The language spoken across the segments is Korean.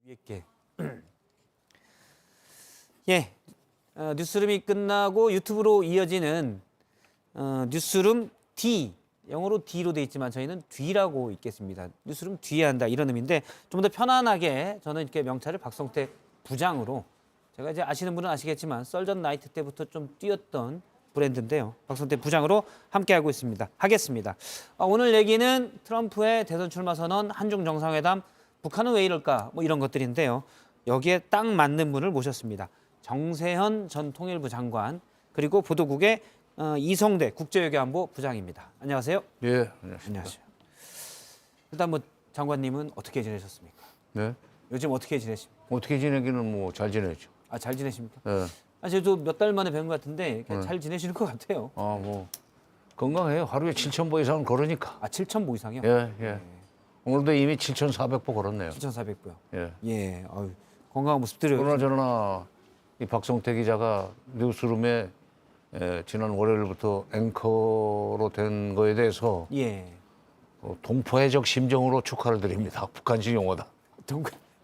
위에 예, 뉴스룸이 끝나고 유튜브로 이어지는 뉴스룸 D, 영어로 D로 돼 있지만 저희는 D라고 읽겠습니다. 뉴스룸 뒤에 한다 이런 의미인데 좀 더 편안하게 저는 이렇게 명찰을 박성태 부장으로, 제가 이제 아시는 분은 아시겠지만 썰전 나이트 때부터 좀 뛰었던 브랜드인데요. 박성태 부장으로 함께하고 하겠습니다. 오늘 얘기는 트럼프의 대선 출마 선언, 한중 정상회담, 북한은 왜 이럴까 뭐 이런 것들인데요. 여기에 딱 맞는 분을 모셨습니다. 정세현 전 통일부 장관, 그리고 보도국의 이성대 국제외교안보 부장입니다. 안녕하세요. 예, 안녕하십니까. 안녕하세요. 일단 뭐 장관님은 어떻게 지내셨습니까? 네. 요즘 어떻게 지내십니까? 어떻게 지내기는 뭐 잘 지내죠. 아, 잘 지내십니까? 예. 저도 몇 달 만에 뵌 것 같은데 잘 지내시는 것 같아요. 뭐 건강해요. 하루에 7,000보 이상은 걸으니까. 7,000보 이상이요? 예. 오늘도 이미 7,400보 걸었네요. 7,400보요. 예. 예, 건강한 모습 들어요. 그러나 이 박성태 기자가 뉴스룸에 지난 월요일부터 앵커로 된 거에 대해서 예. 동포애적 심정으로 축하를 드립니다. 북한식 용어다.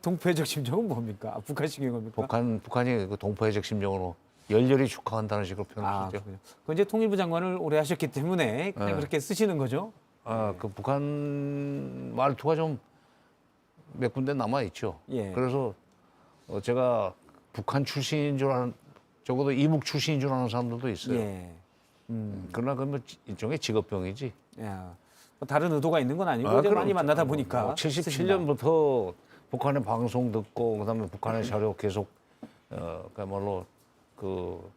동포애적 심정은 뭡니까? 북한식 용어입니까? 북한이 그 동포애적 심정으로 열렬히 축하한다는 식으로 표현하시죠. 그 이제 통일부 장관을 오래 하셨기 때문에 그냥 그렇게 쓰시는 거죠? 그 북한 말투가 좀 몇 군데 남아 있죠. 예. 그래서 제가 북한 출신인 줄 아는, 적어도 이북 출신인 줄 아는 사람들도 있어요. 예. 그러나 그건 일종의 직업병이지. 예. 뭐 다른 의도가 있는 건 아니고 이제 많이 만나다 보니까. 77년부터 북한의 방송 듣고 그다음에 북한의 자료 계속 그야말로 그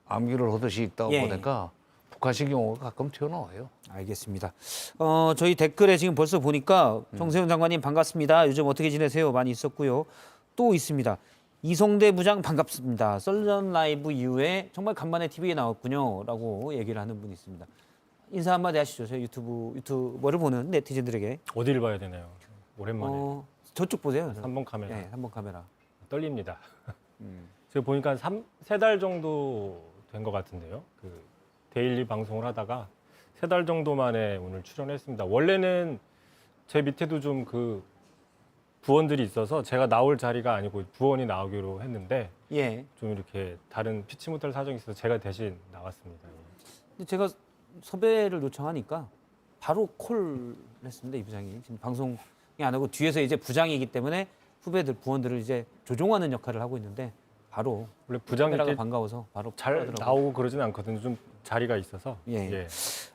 암기를 하듯이 있다 보니까 북한식 용어가 가끔 튀어나와요. 알겠습니다. 저희 댓글에 지금 벌써 보니까 정세훈 장관님 반갑습니다. 요즘 어떻게 지내세요? 많이 있었고요. 또 있습니다. 이성대 부장 반갑습니다. 썰전 라이브 이후에 정말 간만에 TV에 나왔군요. 라고 얘기를 하는 분이 있습니다. 인사 한마디 하시죠. 저희 유튜버를 보는 네티즌들에게. 어디를 봐야 되나요? 오랜만에. 저쪽 보세요. 3번 카메라. 네, 3번 카메라. 떨립니다. 제가 보니까 3달 정도 된 것 같은데요. 그 데일리 방송을 하다가 3달 정도 만에 오늘 출연했습니다. 원래는 제 밑에도 좀 그 부원들이 있어서 제가 나올 자리가 아니고 부원이 나오기로 했는데 예. 좀 이렇게 다른 피치 못할 사정이 있어서 제가 대신 나왔습니다. 근데 제가 섭외를 요청하니까 바로 콜을 했습니다. 이 부장이. 지금 방송이 안 하고 뒤에서 이제 부장이기 때문에 후배들, 부원들을 이제 조종하는 역할을 하고 있는데 바로 원래 부장이 카메라가 반가워서 바로 잘 하더라고요. 나오고 그러진 않거든요. 좀 자리가 있어서. 예.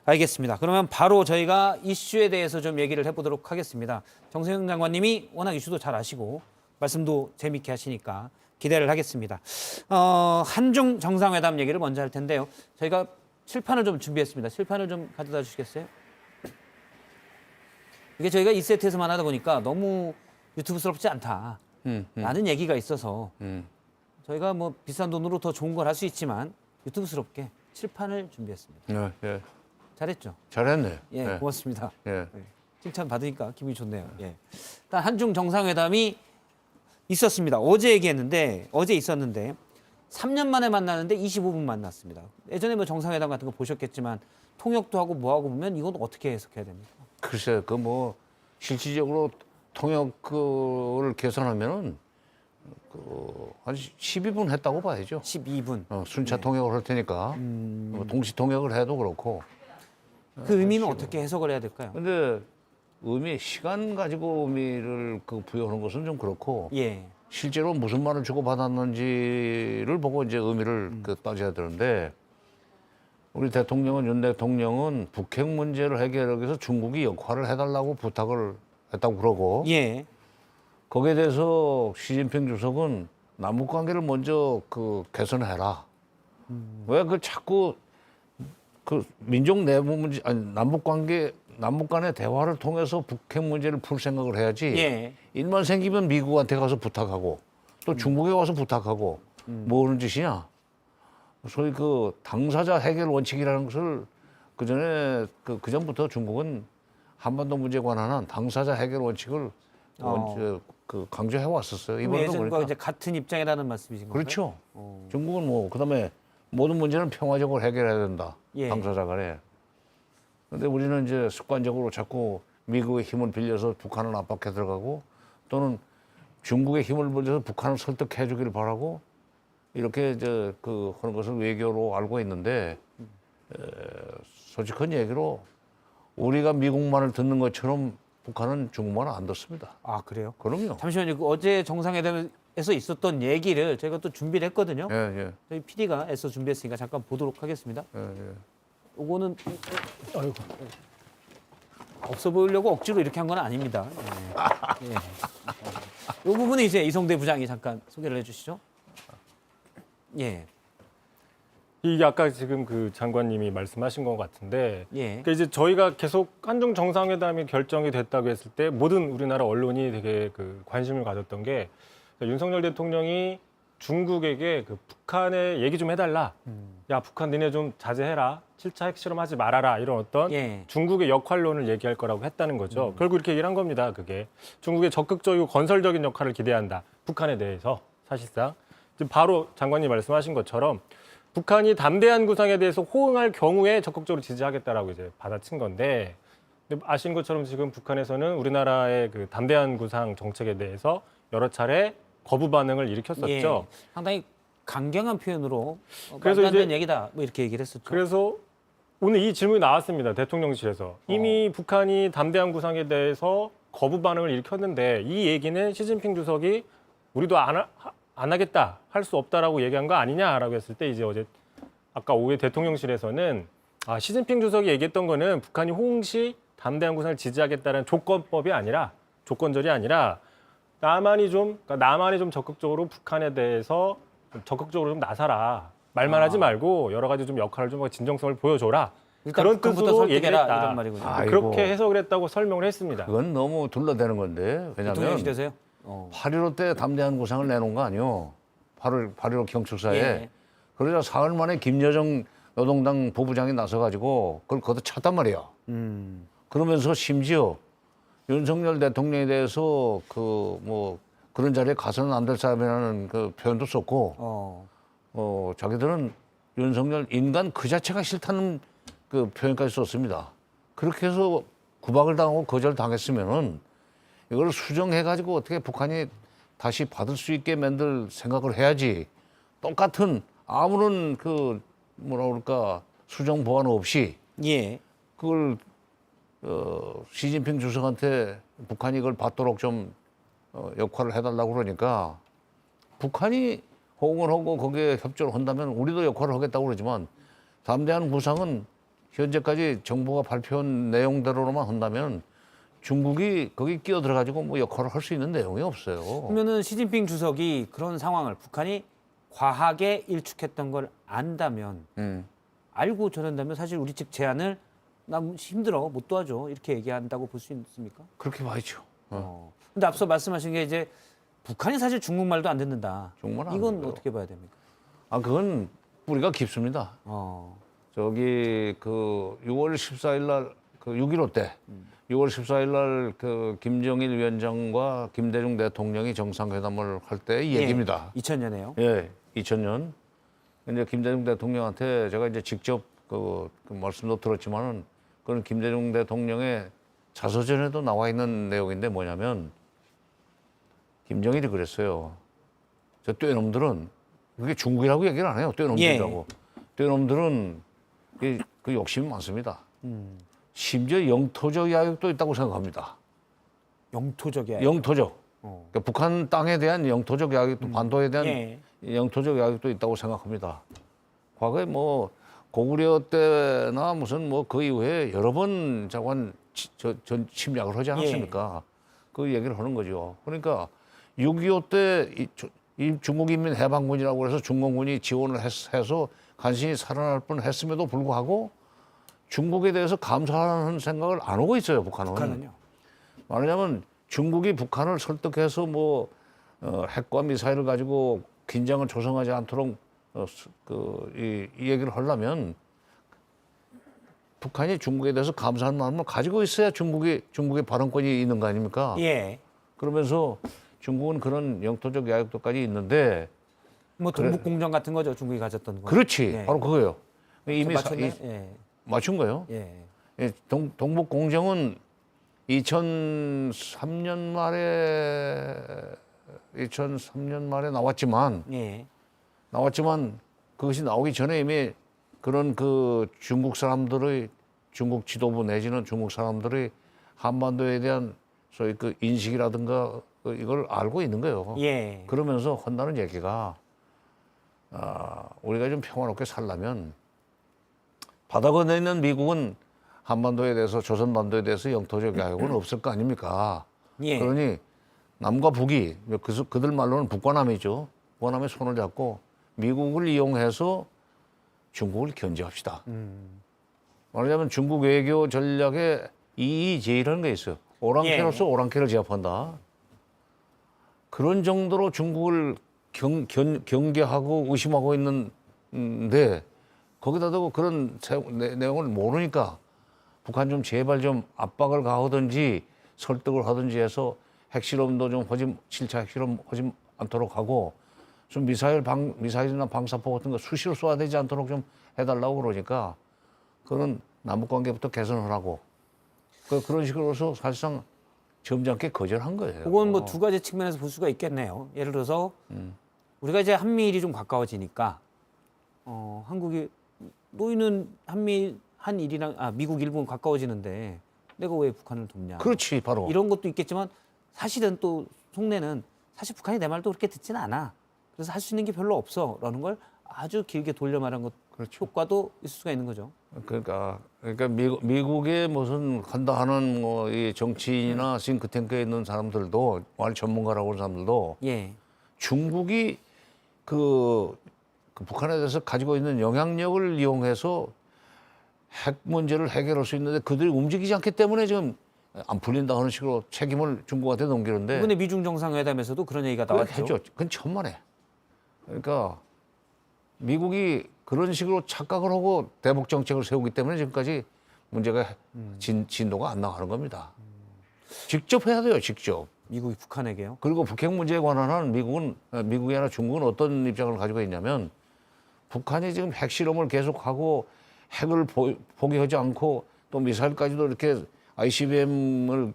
알겠습니다. 그러면 바로 저희가 이슈에 대해서 좀 얘기를 해보도록 하겠습니다. 정세훈 장관님이 워낙 이슈도 잘 아시고 말씀도 재밌게 하시니까 기대를 하겠습니다. 한중 정상회담 얘기를 먼저 할 텐데요. 저희가 칠판을 좀 준비했습니다. 칠판을 좀 가져다 주시겠어요? 이게 저희가 2세트에서만 하다 보니까 너무 유튜브스럽지 않다. 라는 얘기가 있어서 저희가 뭐 비싼 돈으로 더 좋은 걸 할 수 있지만 유튜브스럽게 칠판을 준비했습니다. 예. 잘했죠? 잘했네. 예, 고맙습니다. 예. 칭찬 받으니까 기분이 좋네요. 예. 일단 한중 정상회담이 있었습니다. 어제 있었는데 3년 만에 만나는데 25분 만났습니다. 예전에 뭐 정상회담 같은 거 보셨겠지만 통역도 하고 뭐 하고 보면 이건 어떻게 해석해야 됩니까? 글쎄, 그 뭐 실질적으로 통역을 계산하면은 한 12분 했다고 봐야죠. 12분. 순차 통역을 할 테니까 뭐 동시 통역을 해도 그렇고. 그 의미는 어떻게 해석을 해야 될까요? 근데 시간 가지고 의미를 부여하는 것은 좀 그렇고. 예. 실제로 무슨 말을 주고 받았는지를 보고 이제 의미를 따져야 되는데, 우리 윤 대통령은 북핵 문제를 해결하기 위해서 중국이 역할을 해달라고 부탁을 했다고 그러고, 예. 거기에 대해서 시진핑 주석은 남북 관계를 먼저 개선해라. 왜 자꾸 민족 내부 문제, 남북 간의 대화를 통해서 북핵 문제를 풀 생각을 해야지. 예. 일만 생기면 미국한테 가서 부탁하고 또 중국에 와서 부탁하고 뭐 하는 짓이냐. 소위 당사자 해결 원칙이라는 것을 그전에 그전부터 중국은 한반도 문제에 관한 당사자 해결 원칙을 강조해 왔었어요. 이번에도 예전과 그러니까. 이제 같은 입장이라는 말씀이신 건가요? 그렇죠. 중국은 그다음에 모든 문제는 평화적으로 해결해야 된다. 예. 당사자 간에. 그런데 우리는 이제 습관적으로 자꾸 미국의 힘을 빌려서 북한을 압박해 들어가고, 또는 중국의 힘을 빌려서 북한을 설득해 주길 바라고 이렇게 하는 것을 외교로 알고 있는데 솔직한 얘기로 우리가 미국 말을 듣는 것처럼 북한은 중국말을 안 듣습니다. 아, 그래요? 그럼요. 잠시만요. 그 어제 정상회담에서 있었던 얘기를 저희가 또 준비를 했거든요. 예, 예, 저희 PD가 애써 준비했으니까 잠깐 보도록 하겠습니다. 예, 예. 요거는 없어 보이려고 억지로 이렇게 한 건 아닙니다. 예. 예. 이 부분은 이제 이성대 부장이 잠깐 소개를 해주시죠. 예, 이게 아까 지금 그 장관님이 말씀하신 것 같은데 예, 그러니까 이제 저희가 계속 한중 정상회담이 결정이 됐다고 했을 때 모든 우리나라 언론이 되게 그 관심을 가졌던 게 윤석열 대통령이 중국에게 그 북한에 얘기 좀 해달라. 야, 북한 니네 좀 자제해라. 7차 핵실험하지 말아라. 이런 어떤 예. 중국의 역할론을 얘기할 거라고 했다는 거죠. 결국 이렇게 얘기를 한 겁니다. 그게 중국의 적극적이고 건설적인 역할을 기대한다. 북한에 대해서 사실상 지금 바로 장관님 말씀하신 것처럼 북한이 담대한 구상에 대해서 호응할 경우에 적극적으로 지지하겠다라고 이제 받아친 건데 근데 아시는 것처럼 지금 북한에서는 우리나라의 그 담대한 구상 정책에 대해서 여러 차례 거부 반응을 일으켰었죠. 예. 상당히 강경한 표현으로 그래서 말도 안 되는 이제- 얘기다 뭐 이렇게 얘기를 했었죠. 그래서 오늘 이 질문이 나왔습니다. 대통령실에서. 이미 북한이 담대한 구상에 대해서 거부 반응을 일으켰는데 이 얘기는 시진핑 주석이 우리도 안 하겠다, 할 수 없다라고 얘기한 거 아니냐라고 했을 때 이제 어제 아까 오후에 대통령실에서는 시진핑 주석이 얘기했던 거는 북한이 호응 시 담대한 구상을 지지하겠다는 조건법이 아니라 조건절이 아니라 남한이 좀 적극적으로 북한에 대해서 적극적으로 좀 나서라. 말만 하지 말고 여러 가지 좀 역할을 좀 진정성을 보여줘라. 일단 그런 북한부터 뜻으로 얘기를 설득해라 했다. 이런 말이군요. 아이고. 그렇게 해석을 했다고 설명을 했습니다. 그건 너무 둘러대는 건데 왜냐하면 대통령실에서요? 8.15 때 담대한 구상을 내놓은 거 아니요. 8.15 경축사에. 예. 그러자 사흘 만에 김여정 노동당 부부장이 나서가지고 그걸 걷어찼단 말이야. 그러면서 심지어 윤석열 대통령에 대해서 그런 자리에 가서는 안 될 사람이라는 그 표현도 썼고 자기들은 윤석열 인간 그 자체가 싫다는 그 표현까지 썼습니다. 그렇게 해서 구박을 당하고 거절당했으면은 이걸 수정해가지고 어떻게 북한이 다시 받을 수 있게 만들 생각을 해야지. 똑같은 아무런 수정 보완 없이 예. 그걸 시진핑 주석한테 북한이 이걸 받도록 좀 역할을 해달라고 그러니까 북한이 호응을 하고 거기에 협조를 한다면 우리도 역할을 하겠다고 그러지만 담대한 구상은 현재까지 정부가 발표한 내용대로만 한다면 중국이 거기 끼어 들어가지고 뭐 역할을 할 수 있는 내용이 없어요. 그러면은 시진핑 주석이 그런 상황을 북한이 과하게 일축했던 걸 안다면 알고 저런다면 사실 우리 측 제안을 나 힘들어 못 도와줘 이렇게 얘기한다고 볼 수 있습니까? 그렇게 봐야죠. 근데 앞서 말씀하신 게 이제 북한이 사실 중국말도 안 듣는다. 중국말 안 이건 듣고요. 어떻게 봐야 됩니까? 그건 뿌리가 깊습니다. 저기 6월 14일 날 6.15 때 6월 14일 날 김정일 위원장과 김대중 대통령이 정상회담을 할 때의 얘기입니다. 2000년에요. 예, 2000년. 이제 김대중 대통령한테 제가 이제 직접 그 말씀도 들었지만은 그건 김대중 대통령의 자서전에도 나와 있는 내용인데 뭐냐면 김정일이 그랬어요. 저 떼놈들은 그게 중국이라고 얘기를 안 해요. 떼놈들이라고. 떼놈들은 그 욕심이 많습니다. 심지어 영토적 야욕도 있다고 생각합니다. 영토적이야. 영토적. 그러니까 북한 땅에 대한 영토적 야욕도 반도에 대한 예. 영토적 야욕도 있다고 생각합니다. 과거에 뭐 고구려 때나 무슨 뭐 그 이후에 여러 번 자관 전 침략을 하지 않았습니까? 그 얘기를 하는 거죠. 그러니까 6.25 때 이 중국인민해방군이라고 해서 중공군이 지원을 해서 간신히 살아날 뻔했음에도 불구하고 중국에 대해서 감사하는 생각을 안 하고 있어요. 북한은요. 말하자면 중국이 북한을 설득해서 핵과 미사일을 가지고 긴장을 조성하지 않도록 이 얘기를 하려면 북한이 중국에 대해서 감사하는 마음을 가지고 있어야 중국의 발언권이 있는 거 아닙니까? 예. 그러면서 중국은 그런 영토적 야욕도까지 있는데 뭐 동북공정 같은 거죠. 중국이 가졌던 거. 그렇지. 예. 바로 그거예요. 이미 맞췄나요? 예. 맞춘 거예요. 예. 예, 동북공정은 2003년 말에 2003년 말에 나왔지만 예. 그것이 나오기 전에 이미 그런 그 중국 사람들의 중국 지도부 내지는 중국 사람들의 한반도에 대한 소위 그 인식이라든가 이걸 알고 있는 거예요. 예. 그러면서 한다는 얘기가 우리가 좀 평화롭게 살려면 바다 건너에 있는 미국은 한반도에 대해서 조선반도에 대해서 영토적 야욕은 없을 거 아닙니까? 예. 그러니 남과 북이 그들 말로는 북과남이죠. 북과남의 손을 잡고 미국을 이용해서 중국을 견제합시다. 말하자면 중국 외교 전략에 이의제의라는 게 있어요. 오랑캐로서 오랑캐를 제압한다. 그런 정도로 중국을 경계하고 의심하고 있는데 거기다 대고 그런 내용을 모르니까 북한 좀 제발 좀 압박을 가하든지 설득을 하든지 해서 핵실험도 좀 7차 핵실험 하지 않도록 하고 좀 미사일이나 방사포 같은 거 수시로 쏘아야 되지 않도록 좀 해달라고 그러니까 그런 남북관계부터 개선하라고 그런 식으로서 사실상 점잖게 거절한 거예요. 그건 뭐 두 가지 측면에서 볼 수가 있겠네요. 예를 들어서 우리가 이제 한미일이 좀 가까워지니까 한국이 너희는 한일이랑 미국 일본 가까워지는데 내가 왜 북한을 돕냐. 그렇지 바로. 이런 것도 있겠지만 사실은 또 속내는 사실 북한이 내 말도 그렇게 듣지는 않아. 그래서 할 수 있는 게 별로 없어라는 걸 아주 길게 돌려 말한 것 그렇죠. 효과도 있을 수가 있는 거죠. 그러니까 미국의 무슨 한다 하는 뭐 이 정치인이나 싱크탱크에 있는 사람들도 말 전문가라고 하는 사람들도 예. 중국이 그 북한에 대해서 가지고 있는 영향력을 이용해서 핵 문제를 해결할 수 있는데 그들이 움직이지 않기 때문에 지금 안 풀린다 하는 식으로 책임을 중국한테 넘기는데 이번에 미중 정상회담에서도 그런 얘기가 그걸 나왔죠. 했죠. 그건 천만에. 그러니까 미국이 그런 식으로 착각을 하고 대북 정책을 세우기 때문에 지금까지 문제가 진도가 안 나가는 겁니다. 직접 해야 돼요, 직접. 미국이 북한에게요. 그리고 북핵 문제에 관한 한 미국이 아니라 중국은 어떤 입장을 가지고 있냐면 북한이 지금 핵실험을 계속하고 핵을 포기하지 않고 또 미사일까지도 이렇게 ICBM을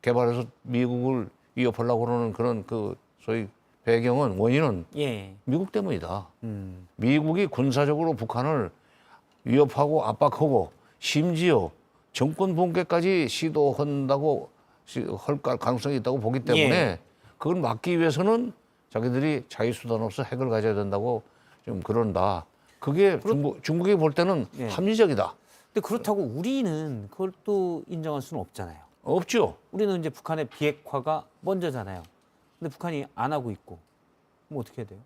개발해서 미국을 위협하려고 그러는 그런 그 소위 배경은 원인은 예. 미국 때문이다. 미국이 군사적으로 북한을 위협하고 압박하고 심지어 정권 붕괴까지 시도한다고 할 가능성이 있다고 보기 때문에 예. 그걸 막기 위해서는 자기들이 자유 수단으로서 핵을 가져야 된다고 좀 그런다. 그게 중국이 볼 때는 예. 합리적이다. 근데 그렇다고 우리는 그걸 또 인정할 수는 없잖아요. 없죠. 우리는 이제 북한의 비핵화가 먼저잖아요. 근데 북한이 안 하고 있고 그럼 어떻게 해야 돼요?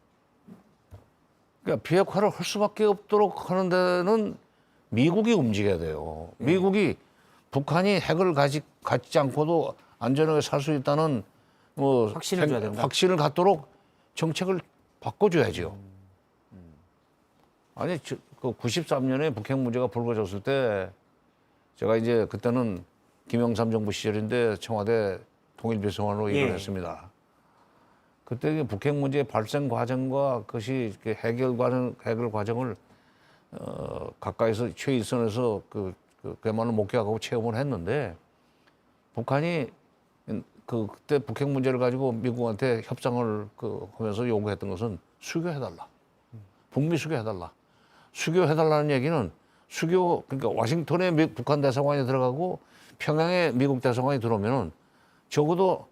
그러니까 비핵화를 할 수밖에 없도록 하는 데는 미국이 움직여야 돼요. 미국이 북한이 핵을 갖지 않고도 안전하게 살 수 있다는 뭐 확신을 줘야 된다. 확신을 갖도록 정책을 바꿔줘야죠. 아니 그 93년에 북핵 문제가 불거졌을 때 제가 이제 그때는 김영삼 정부 시절인데 청와대 통일비서관으로 일을 예. 했습니다. 그때 북핵 문제의 발생 과정과 그것이 해결 과정을 가까이서 최일선에서 그야말로 목격하고 체험을 했는데 북한이 그때 북핵 문제를 가지고 미국한테 협상을 하면서 요구했던 것은 수교해달라. 북미 수교해달라. 수교해달라는 얘기는 그러니까 와싱턴에 북한 대사관이 들어가고 평양에 미국 대사관이 들어오면은 적어도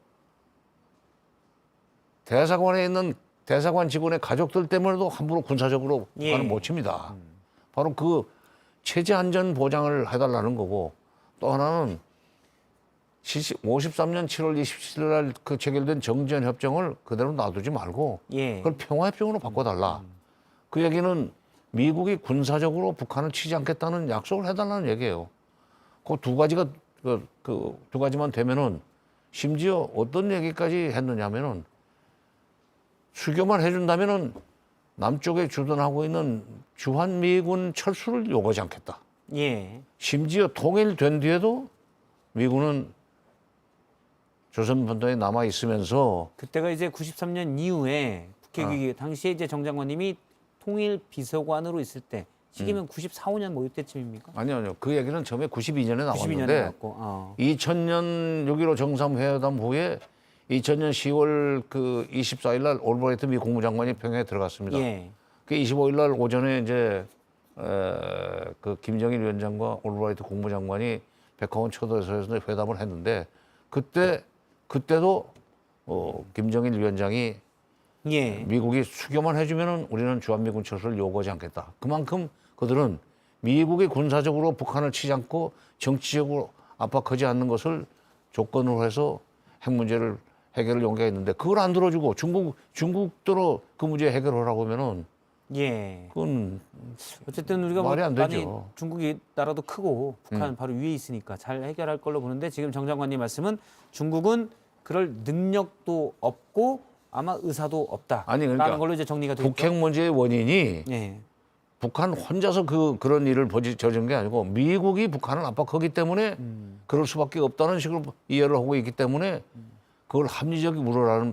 대사관에 있는 대사관 직원의 가족들 때문에도 함부로 군사적으로 북한은 못 칩니다. 바로 그 체제 안전 보장을 해달라는 거고 또 하나는 53년 7월 27일 날 그 체결된 정전 협정을 그대로 놔두지 말고 예. 그걸 평화협정으로 바꿔달라. 그 얘기는 미국이 군사적으로 북한을 치지 않겠다는 약속을 해달라는 얘기예요. 그 두 가지가 두 가지만 되면은 심지어 어떤 얘기까지 했느냐면은 수교만 해준다면은 남쪽에 주둔하고 있는 주한미군 철수를 요구하지 않겠다. 예. 심지어 통일된 뒤에도 미군은 조선반도에 남아 있으면서 그때가 이제 93년 이후에 북핵위기 당시에 이제 정 장관님이 통일 비서관으로 있을 때 시기면 94, 5년 뭐 이때쯤입니까? 아니요. 그 얘기는 처음에 92년에 92년에 나왔는데 나왔고. 2000년 6.15 정상회담 후에 2000년 10월 그 24일 날 올브라이트 미 국무장관이 평양에 들어갔습니다. 예. 그 25일 날 오전에 이제 그 김정일 위원장과 올브라이트 국무장관이 백화원 초대소에서 회담을 했는데 그때도 김정일 위원장이 예. 미국이 수교만 해주면은 우리는 주한미군 철수를 요구하지 않겠다. 그만큼 그들은 미국이 군사적으로 북한을 치지 않고 정치적으로 압박하지 않는 것을 조건으로 해서 핵 문제를 해결을 용기했는데 그걸 안 들어주고 중국대로 그 문제 해결하라고 하면은 예. 그건 어쨌든 우리가 말이 안 많이 되죠. 중국이 나라도 크고 북한은 바로 위에 있으니까 잘 해결할 걸로 보는데 지금 정 장관님 말씀은 중국은 그럴 능력도 없고 아마 의사도 없다. 아니, 그러니까 라는 걸로 이제 정리가 되죠. 북핵 문제의 원인이 예. 북한 혼자서 그런 일을 저지른 게 아니고 미국이 북한을 압박하기 때문에 그럴 수밖에 없다는 식으로 이해를 하고 있기 때문에 그걸 합리적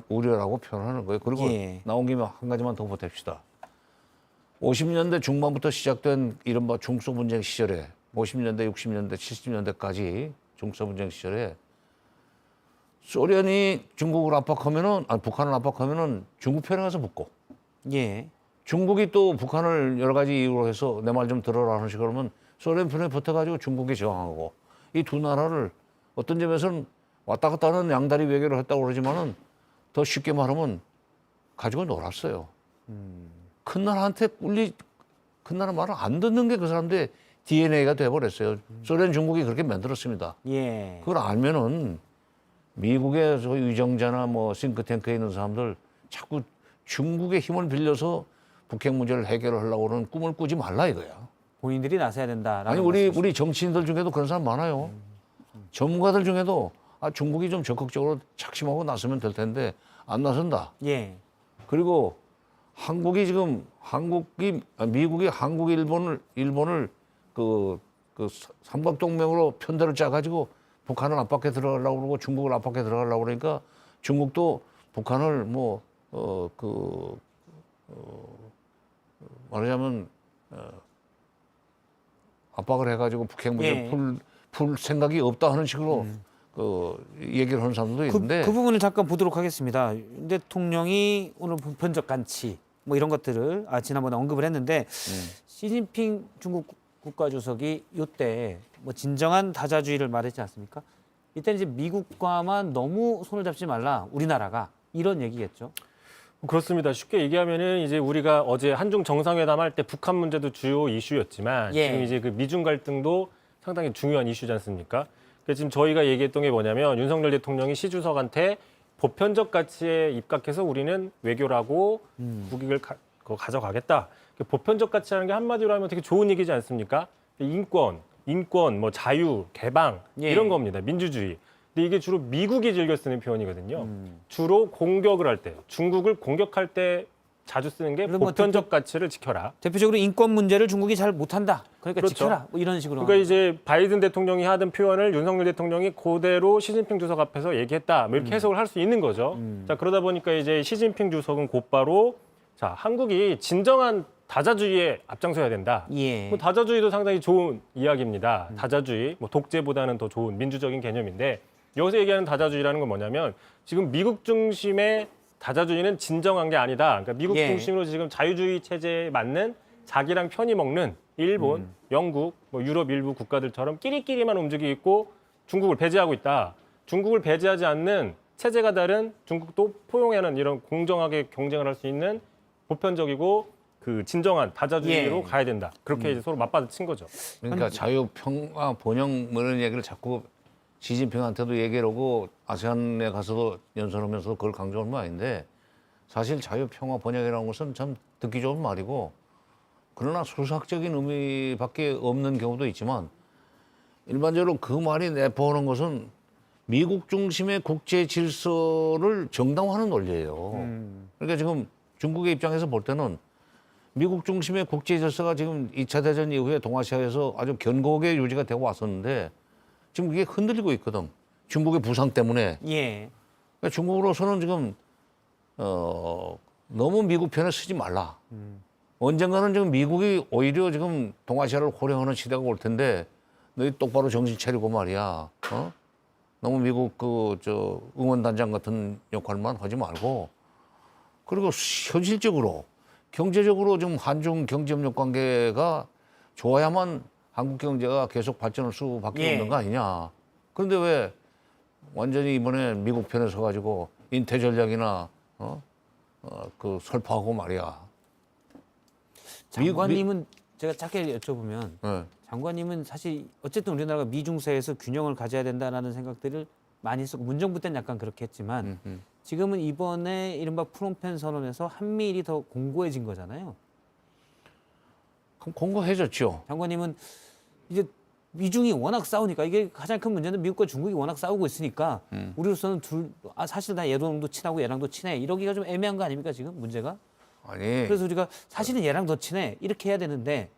우려라고 표현하는 거예요. 그리고 예. 나온 김에 한 가지만 더 보탭시다. 50년대 중반부터 시작된 이른바 중소분쟁 시절에 50년대, 60년대, 70년대까지 중소분쟁 시절에 소련이 중국을 압박하면은 북한을 압박하면은 중국 편에 가서 붙고 예. 중국이 또 북한을 여러 가지 이유로 해서 내 말 좀 들어라 하는 식으로 하면 소련 편에 붙어가지고 중국이 저항하고 이 두 나라를 어떤 점에서는 왔다 갔다 하는 양다리 외교를 했다고 그러지만은 더 쉽게 말하면 가지고 놀았어요. 큰 나라한테 큰 나라 말을 안 듣는 게 그 사람들의 DNA가 돼버렸어요. 소련, 중국이 그렇게 만들었습니다. 예. 그걸 알면은 미국의 저 위정자나 뭐 싱크탱크에 있는 사람들 자꾸 중국의 힘을 빌려서 북핵 문제를 해결하려고 하는 꿈을 꾸지 말라 이거야. 본인들이 나서야 된다라는 아니 우리 정치인들 중에도 그런 사람 많아요. 전문가들 중에도 중국이 좀 적극적으로 착심하고 나서면 될 텐데 안 나선다. 예. 그리고 미국이 한국, 일본을 그 삼각동맹으로 편대를 짜가지고 북한을 압박해 들어가려고 그러고 중국을 압박해 들어가려고 그러니까 중국도 북한을 말하자면 압박을 해가지고 북핵 문제를 예. 풀 생각이 없다 하는 식으로 얘기를 하는 사람들도 있는데 그 부분을 잠깐 보도록 하겠습니다. 윤 대통령이 오늘 보편적 가치 뭐 이런 것들을 지난번에 언급을 했는데 시진핑 중국 국가주석이 이때 뭐 진정한 다자주의를 말했지 않습니까? 이때는 이제 미국과만 너무 손을 잡지 말라 우리나라가 이런 얘기겠죠. 그렇습니다. 쉽게 얘기하면은 이제 우리가 어제 한중 정상회담 할 때 북한 문제도 주요 이슈였지만 예. 지금 이제 그 미중 갈등도 상당히 중요한 이슈지 않습니까? 그래서 지금 저희가 얘기했던 게 뭐냐면 윤석열 대통령이 시 주석한테 보편적 가치에 입각해서 우리는 외교라고 국익을 가져가겠다. 보편적 가치라는 게 한마디로 하면 되게 좋은 얘기지 않습니까? 인권, 뭐 자유, 개방 예. 이런 겁니다. 민주주의. 근데 이게 주로 미국이 즐겨 쓰는 표현이거든요. 주로 공격을 할 때, 중국을 공격할 때 자주 쓰는 게 그리고 뭐 보편적 가치를 지켜라. 대표적으로 인권 문제를 중국이 잘 못한다. 그러니까 그렇죠. 지켜라. 뭐 이런 식으로. 그러니까 이제 바이든 대통령이 하던 표현을 윤석열 대통령이 그대로 시진핑 주석 앞에서 얘기했다. 뭐 이렇게 해석을 할 수 있는 거죠. 자, 그러다 보니까 이제 시진핑 주석은 곧바로 자, 한국이 진정한 다자주의에 앞장서야 된다. 예. 뭐 다자주의도 상당히 좋은 이야기입니다. 다자주의, 뭐 독재보다는 더 좋은 민주적인 개념인데 여기서 얘기하는 다자주의라는 건 뭐냐면 지금 미국 중심의 다자주의는 진정한 게 아니다. 그러니까 미국 예. 중심으로 지금 자유주의 체제에 맞는 자기랑 편히 먹는 일본, 영국, 뭐 유럽 일부 국가들처럼 끼리끼리만 움직이고 있고 중국을 배제하고 있다. 중국을 배제하지 않는 체제가 다른 중국도 포용하는 이런 공정하게 경쟁을 할 수 있는 보편적이고 그 진정한 다자주의로 예. 가야 된다. 그렇게 이제 서로 맞받아친 거죠. 그러니까 자유, 평화, 번영 뭐 이런 얘기를 자꾸 시진핑한테도 얘기를 하고 아세안에 가서도 연설하면서 그걸 강조하는 건 아닌데 사실 자유, 평화, 번영이라는 것은 참 듣기 좋은 말이고 그러나 수학적인 의미밖에 없는 경우도 있지만 일반적으로 그 말이 내포하는 것은 미국 중심의 국제 질서를 정당화하는 논리예요. 그러니까 지금 중국의 입장에서 볼 때는 미국 중심의 국제 질서가 지금 2차 대전 이후에 동아시아에서 아주 견고하게 유지가 되고 왔었는데 지금 이게 흔들리고 있거든. 중국의 부상 때문에. 예. 그러니까 중국으로서는 지금 너무 미국 편에 서지 말라. 언젠가는 지금 미국이 오히려 지금 동아시아를 호령하는 시대가 올 텐데 너희 똑바로 정신 차리고 말이야. 너무 미국 응원단장 같은 역할만 하지 말고 그리고 현실적으로 경제적으로 좀 한중 경제협력 관계가 좋아야만 한국 경제가 계속 발전할 수밖에 예. 없는 거 아니냐. 그런데 왜 완전히 이번에 미국 편에 서가지고 인태 전략이나 설파하고 말이야. 장관님은 제가 짧게 여쭤보면 네. 장관님은 사실 어쨌든 우리나라가 미중사에서 균형을 가져야 된다라는 생각들을 많이 했었고 문정부 때는 약간 그렇게 했지만 지금은 이번에 이른바 프롬펜 선언에서 한미일이 더 공고해진 거잖아요. 그럼 공고해졌죠. 장관님은 이제 미중이 워낙 싸우니까 이게 가장 큰 문제는 미국과 중국이 워낙 싸우고 있으니까 우리로서는 사실 나 얘랑도 친하고 얘랑도 친해 이러기가 좀 애매한 거 아닙니까 지금 문제가? 아니 그래서 우리가 사실은 얘랑 더 친해 이렇게 해야 되는데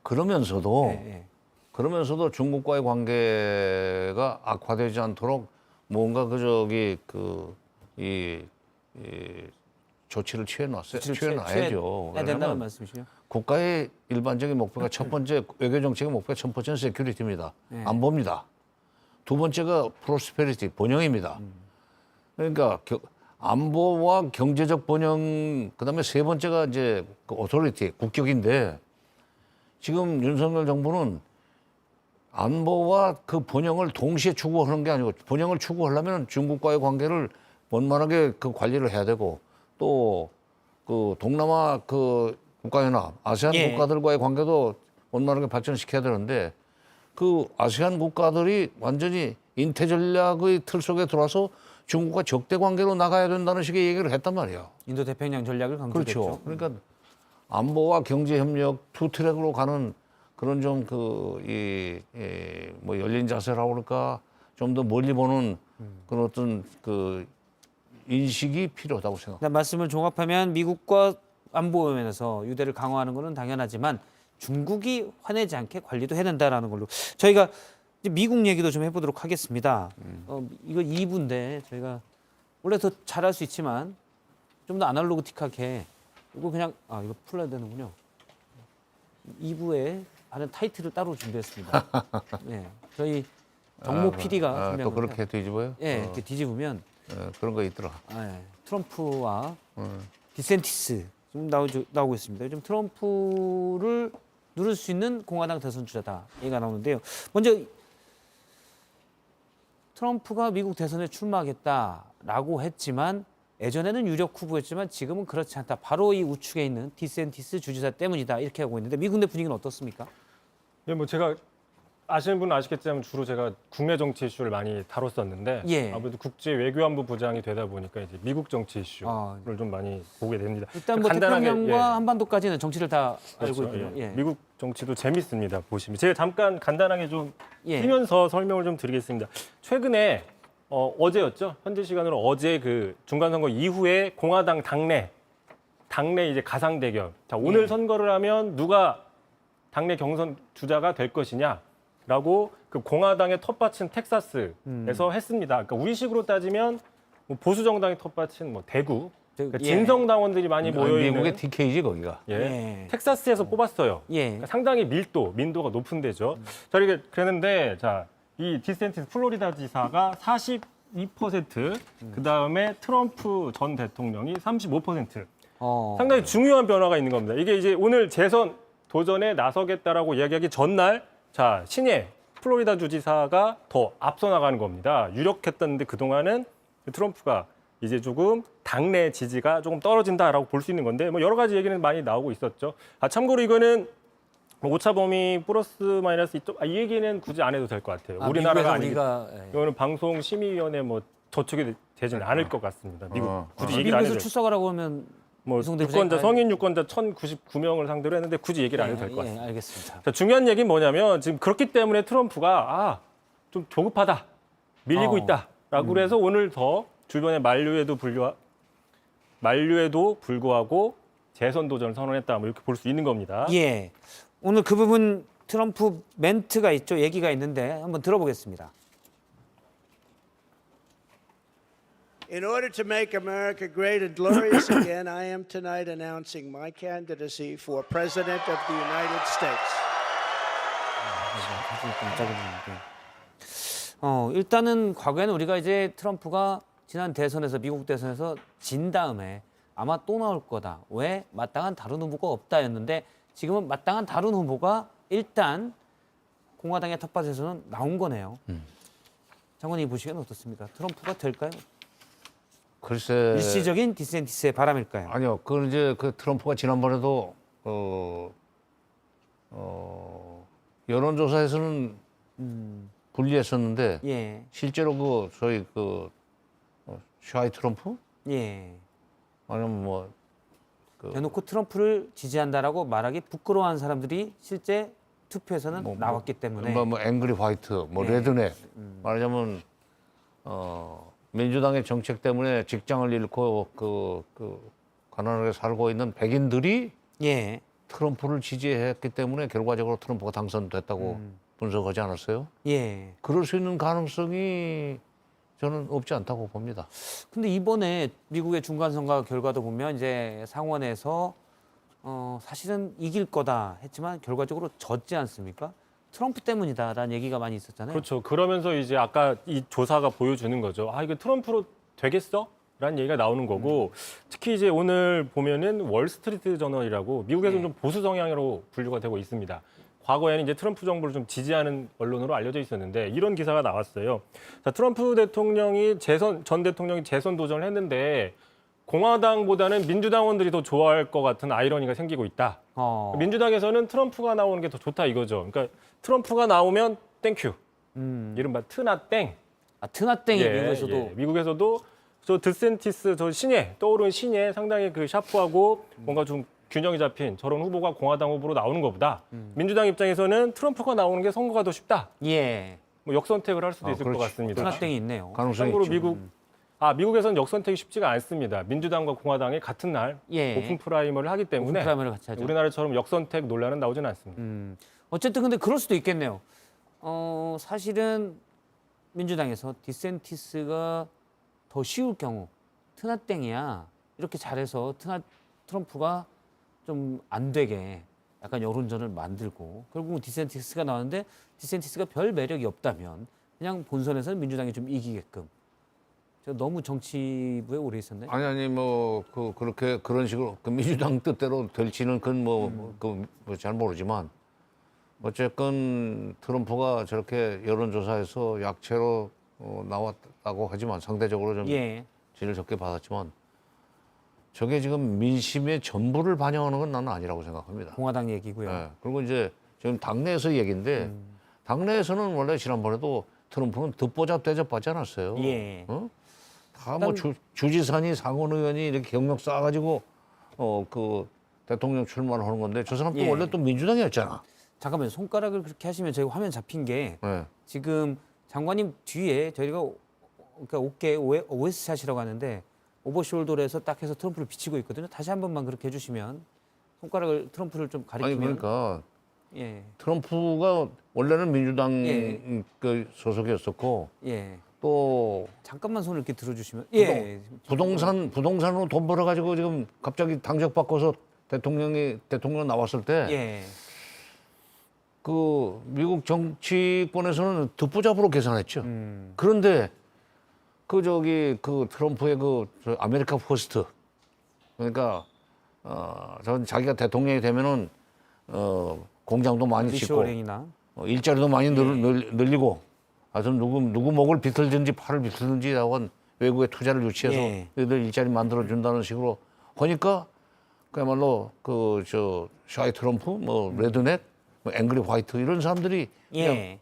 그러면서도 예. 그러면서도 중국과의 관계가 악화되지 않도록 뭔가 이 조치를 취해놔야죠. 해야 된다는 왜냐하면 말씀이시죠? 국가의 일반적인 목표가 첫 번째 외교 정책의 목표가 첫 번째는 세큐리티입니다. 안보입니다. 두 번째가 프로스페리티 번영입니다. 그러니까 안보와 경제적 번영 그다음에 세 번째가 이제 오토리티 국격인데 지금 윤석열 정부는 안보와 그 번영을 동시에 추구하는 게 아니고 번영을 추구하려면 중국과의 관계를 원만하게 관리를 해야 되고 또 동남아 국가연합 아세안 예. 국가들과의 관계도 원만하게 발전시켜야 되는데 아세안 국가들이 완전히 인태 전략의 틀 속에 들어와서 중국과 적대 관계로 나가야 된다는 식의 얘기를 했단 말이에요. 인도 태평양 전략을 강조했죠. 그렇죠. 그러니까 안보와 경제 협력 투 트랙으로 가는 그런 좀 열린 자세라고 그럴까 좀 더 멀리 보는 그런 어떤 인식이 필요하다고 생각합니다. 말씀을 종합하면 미국과 안보 면에서 유대를 강화하는 것은 당연하지만 중국이 화내지 않게 관리도 해야 된다라는 걸로 저희가 이제 미국 얘기도 좀 해보도록 하겠습니다. 이거 2부인데 저희가 원래 더 잘할 수 있지만 좀 더 아날로그틱하게 이거 그냥 이거 풀어야 되는군요. 2부에 하는 타이틀을 따로 준비했습니다. 네, 저희 정모 PD가 또 그렇게 뒤집어요? 예, 이렇게 뒤집으면 그런 거 있더라. 트럼프와 디센티스 지금 나오고 있습니다. 요즘 트럼프를 누를 수 있는 공화당 대선 주자다 얘기가 나오는데요. 먼저 트럼프가 미국 대선에 출마하겠다라고 했지만 예전에는 유력 후보였지만 지금은 그렇지 않다. 바로 이 우측에 있는 디센티스 주지사 때문이다 이렇게 하고 있는데 미국 내 분위기는 어떻습니까? 예, 뭐 제가 아시는 분은 아시겠지만 주로 제가 국내 정치 이슈를 많이 다뤘었는데 예. 아무래도 국제 외교안보 부장이 되다 보니까 이제 미국 정치 이슈를 좀 많이 보게 됩니다. 일단 뭐 간단하게, 태평양과 한반도까지는 정치를 다 그렇죠. 알고 있고요. 예. 예. 미국 정치도 재밌습니다. 보시면 제가 잠깐 간단하게 좀 예. 뛰면서 설명을 좀 드리겠습니다. 최근에 어제였죠. 현지 시간으로 어제 그 중간 선거 이후에 공화당 당내 이제 가상 대결. 자, 오늘 선거를 하면 누가 당내 경선 주자가 될 것이냐라고 그 공화당의 텃밭인 텍사스에서 했습니다. 그러니까 우리식으로 따지면 뭐 보수 정당의 텃밭인 뭐 대구, 그러니까 진성 당원들이 많이 모여 있는 미국의 DK지 거기가. 예. 텍사스에서 뽑았어요. 예. 그러니까 상당히 민도가 높은 데죠. 자, 이렇게 그랬는데 이 디센티스 플로리다 지사가 42%, 그다음에 트럼프 전 대통령이 35%. 상당히 중요한 변화가 있는 겁니다. 이게 이제 오늘 재선 도전에 나서겠다라고 이야기하기 전날 신예 플로리다 주지사가 더 앞서 나가는 겁니다. 유력했던데 그동안은 트럼프가 이제 조금 당내 지지가 조금 떨어진다라고 볼 수 있는 건데 뭐 여러 가지 얘기는 많이 나오고 있었죠. 참고로 이거는 오차 범위 플러스 마이너스 이 얘기는 굳이 안 해도 될 것 같아요. 우리나라가 아니기 때문에. 이거는 방송심의위원회 뭐 저쪽에 되지는 않을 것 같습니다. 미국 굳이 얘기를 안 해도 미국에서 출석하라고 하면 뭐 성인 유권자 1,099명을 상대로 했는데 굳이 얘기를 안 해도 될 것 같습니다. 알겠습니다. 자, 중요한 얘기는 뭐냐면 지금 그렇기 때문에 트럼프가 좀 조급하다, 밀리고 있다라고 그래서 오늘 더 주변의 만류에도 불구하고 재선 도전을 선언했다, 뭐 이렇게 볼 수 있는 겁니다. 예. 오늘 그 부분 트럼프 멘트가 있죠. 얘기가 있는데 한번 들어보겠습니다. In order to make America great and glorious again, I am tonight announcing my candidacy for President of the United States. 일단은 과거에는 우리가 이제 트럼프가 지난 대선에서 미국 대선에서 진 다음에 아마 또 나올 거다. 왜? 마땅한 다른 후보가 없다였는데 지금은 마땅한 다른 후보가 일단 공화당의 텃밭에서는 나온 거네요. 장관님 보시기에는 어떻습니까? 트럼프가 될까요? 글쎄. 일시적인 디센티스의 바람일까요? 아니요. 그건 이제 그 트럼프가 지난번에도 여론조사에서는 불리했었는데 예, 실제로 그 저희 그 샤이 트럼프 예. 아니면 뭐 대놓고 트럼프를 지지한다라고 말하기 부끄러워한 사람들이 실제 투표에서는 나왔기 때문에 뭐 앵그리 화이트, 뭐 네. 레드넥 말하자면 민주당의 정책 때문에 직장을 잃고 그 가난하게 살고 있는 백인들이 예, 트럼프를 지지했기 때문에 결과적으로 트럼프가 당선됐다고 분석하지 않았어요? 예. 그럴 수 있는 가능성이 저는 없지 않다고 봅니다. 근데 이번에 미국의 중간선거 결과도 보면 이제 상원에서 사실은 이길 거다 했지만 결과적으로 졌지 않습니까? 트럼프 때문이다라는 얘기가 많이 있었잖아요. 그렇죠. 그러면서 이제 아까 이 조사가 보여주는 거죠. 아, 이거 트럼프로 되겠어? 라는 얘기가 나오는 거고 특히 이제 오늘 보면은 월스트리트 저널이라고 미국에서는 네. 좀 보수 성향으로 분류가 되고 있습니다. 과거에는 이제 트럼프 정부를 좀 지지하는 언론으로 알려져 있었는데 이런 기사가 나왔어요. 자, 트럼프 대통령이 전 대통령이 재선 도전을 했는데 공화당보다는 민주당원들이 더 좋아할 것 같은 아이러니가 생기고 있다. 민주당에서는 트럼프가 나오는 게 더 좋다 이거죠. 그러니까 트럼프가 나오면 땡큐. 이른바 트나 땡. 아, 트나땡이 미국에서도 예. 미국에서도 저 드센티스 저 신예 떠오르는 신예 상당히 그 샤프하고 뭔가 좀 균형이 잡힌 저런 후보가 공화당 후보로 나오는 것보다 민주당 입장에서는 트럼프가 나오는 게 선거가 더 쉽다. 예, 뭐 역선택을 할 수도 있을 것 그렇지. 같습니다. 트나땡이 있네요. 가능성이 참고로 있죠. 미국에서는 역선택이 쉽지가 않습니다. 민주당과 공화당이 같은 날 예. 오픈 프라이머를 하기 때문에 프라이머를 같이 하죠. 우리나라처럼 역선택 논란은 나오지는 않습니다. 어쨌든 근데 그럴 수도 있겠네요. 사실은 민주당에서 디센티스가 더 쉬울 경우 트나땡이야 이렇게 잘해서 트럼프가 좀 안 되게 약간 여론전을 만들고 결국은 디센티스가 나왔는데 디센티스가 별 매력이 없다면 그냥 본선에서는 민주당이 좀 이기게끔. 제가 너무 정치부에 오래 있었나요? 아니 뭐 그렇게 그런 식으로 그 민주당 뜻대로 될지는 그건 잘 모르지만 어쨌건 트럼프가 저렇게 여론조사에서 약체로 나왔다고 하지만 상대적으로 좀 예, 지를 적게 받았지만 저게 지금 민심의 전부를 반영하는 건 나는 아니라고 생각합니다. 공화당 얘기고요. 예. 그리고 이제 지금 당내에서 얘기인데 당내에서는 원래 지난번에도 트럼프는 듣보잡 대접받지 않았어요. 예. 다 뭐 주지사니 상원 의원이 이렇게 경력 쌓아가지고 그 대통령 출마를 하는 건데 저 사람 또 예. 원래 또 민주당이었잖아. 잠깐만요. 손가락을 그렇게 하시면 저희 화면 잡힌 게 예. 지금 장관님 뒤에 저희가 그러니까 어깨 OS샷이라고 하는데 오버숄더에서 딱 해서 트럼프를 비치고 있거든요. 다시 한 번만 그렇게 해주시면 손가락을 트럼프를 좀 아니 가리키면 그러니까 예, 트럼프가 원래는 민주당 예. 그 소속이었었고 예. 또 잠깐만 손을 이렇게 들어주시면 예, 부동산으로 돈 벌어가지고 지금 갑자기 당적 바꿔서 대통령 나왔을 때 예, 그 미국 정치권에서는 듣보잡으로 계산했죠. 음. 그런데 그 트럼프의 저 아메리카 퍼스트 그러니까 전 자기가 대통령이 되면은 공장도 많이 짓고 리쇼어링이나 일자리도 많이 늘리고 하여튼 누구 목을 비틀든지 팔을 비틀든지 하고 외국에 투자를 유치해서 예. 너희들 일자리 만들어 준다는 식으로 하니까 그야말로 샤이 트럼프 뭐 레드넥 뭐 앵그리 화이트 이런 사람들이 그냥 예.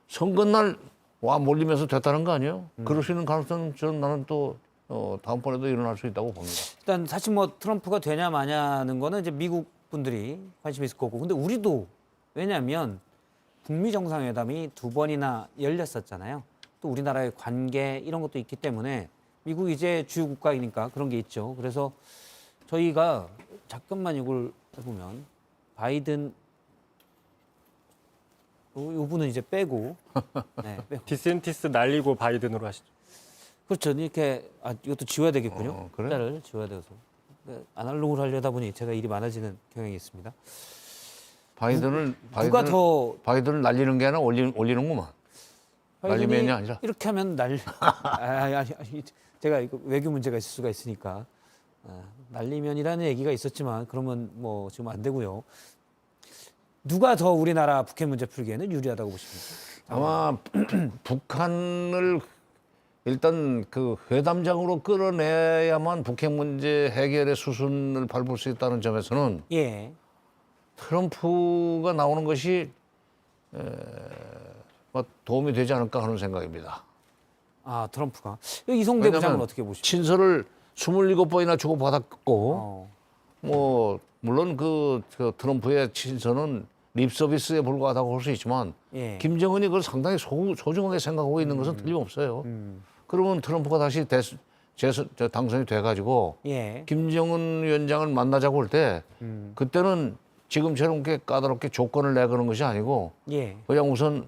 선거날 와 몰리면서 됐다는 거 아니에요? 그럴 수 있는 가능성은 저는 나는 또 다음번에도 일어날 수 있다고 봅니다. 일단 사실 뭐 트럼프가 되냐 마냐는 거는 이제 미국 분들이 관심이 있을 거고 근데 우리도 왜냐하면 북미 정상회담이 2번이나 열렸었잖아요. 또 우리나라의 관계 이런 것도 있기 때문에 미국이 이제 주요 국가이니까 그런 게 있죠. 그래서 저희가 잠깐만 이걸 해보면 바이든 요 분은 이제 빼고 네, 빼고 디센티스 날리고 바이든으로 하시죠. 그렇죠. 이렇게 이것도 지워야 되겠군요. 그래? 숫자를 지워야 돼서 아날로그로 하려다 보니 제가 일이 많아지는 경향이 있습니다. 누가 더 바이든을 날리는 게 아니라 올리는구만. 날리면이 아니라. 이렇게 하면 아니, 제가 이거 외교 문제가 있을 수가 있으니까 날리면이라는 얘기가 있었지만 그러면 뭐 지금 안 되고요. 누가 더 우리나라 북핵 문제 풀기에는 유리하다고 보십니까? 아마 북한을 일단 그 회담장으로 끌어내야만 북핵 문제 해결의 수순을 밟을 수 있다는 점에서는 예. 트럼프가 나오는 것이 뭐 도움이 되지 않을까 하는 생각입니다. 아 트럼프가 이성대 부장은 어떻게 보십니까? 친서를 27번이나 주고받았고 어. 뭐 물론 그 트럼프의 친서는 립 서비스에 불과하다고 할 수 있지만 예. 김정은이 그걸 상당히 소중하게 생각하고 있는 것은 틀림없어요. 그러면 트럼프가 다시 당선이 돼가지고 예. 김정은 위원장을 만나자고 할 때 그때는 지금처럼 이렇게 까다롭게 조건을 내거는 것이 아니고 예. 그냥 우선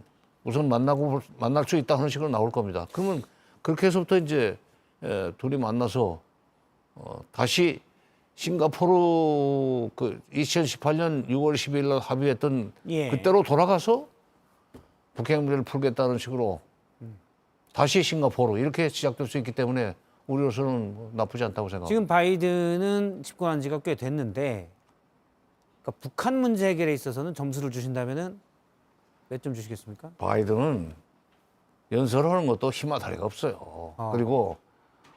만날 수 있다 하는 식으로 나올 겁니다. 그러면 그렇게 해서부터 이제 둘이 만나서 다시 싱가포르 그 2018년 6월 12일 날 합의했던 예. 그때로 돌아가서 북핵 문제를 풀겠다는 식으로 다시 싱가포르 이렇게 시작될 수 있기 때문에 우리로서는 뭐 나쁘지 않다고 생각합니다. 지금 바이든은 집권한 지가 꽤 됐는데 그러니까 북한 문제 해결에 있어서는 점수를 주신다면은 몇 점 주시겠습니까? 바이든은 연설하는 것도 힘과 다리가 없어요. 그리고